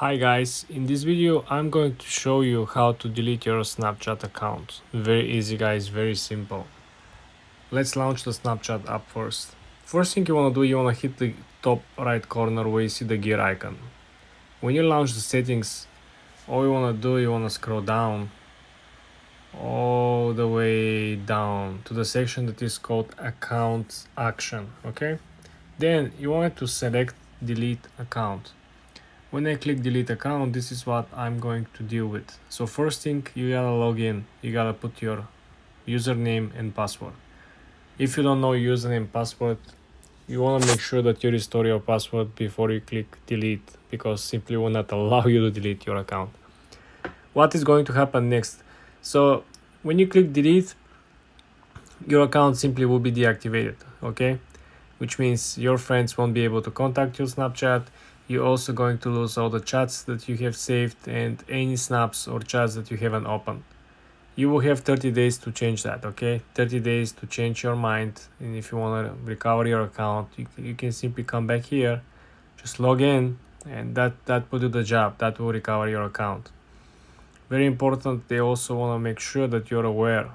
Hi guys, in this video I'm going to show you how to delete your Snapchat account. Very easy guys, very simple. Let's launch the Snapchat app first. First thing you want to do, you want to hit the top right corner where you see the gear icon. When you launch the settings, all you want to do, you want to scroll down all the way down to the section that is called account action, okay? Then you want to select delete account. When I click delete account, this is what I'm going to deal with. So first thing, you gotta log in. You gotta put your username and password. If you don't know username password, you wanna make sure that you restore your password before you click delete, because simply will not allow you to delete your account. What is going to happen next? So when you click delete, your account simply will be deactivated, okay? Which means your friends won't be able to contact your Snapchat. You're also going to lose all the chats that you have saved and any snaps or chats that you haven't opened. You will have 30 days to change that, okay? 30 days to change your mind. And if you want to recover your account, you can simply come back here, just log in, and that will do the job. That will recover your account. Very important, they also want to make sure that you're aware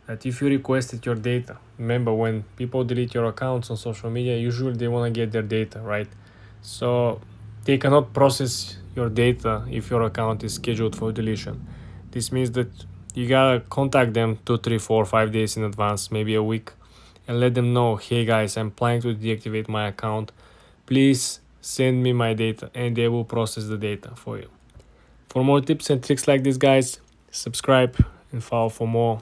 that if you requested your data, remember when people delete your accounts on social media, usually they want to get their data, right? So they cannot process your data if your account is scheduled for deletion. This means that you gotta contact them 2, 3, 4, 5 days in advance, maybe a week, and let them know, hey guys, I'm planning to deactivate my account. Please send me my data, and they will process the data for you. For more tips and tricks like this, guys, subscribe and follow for more.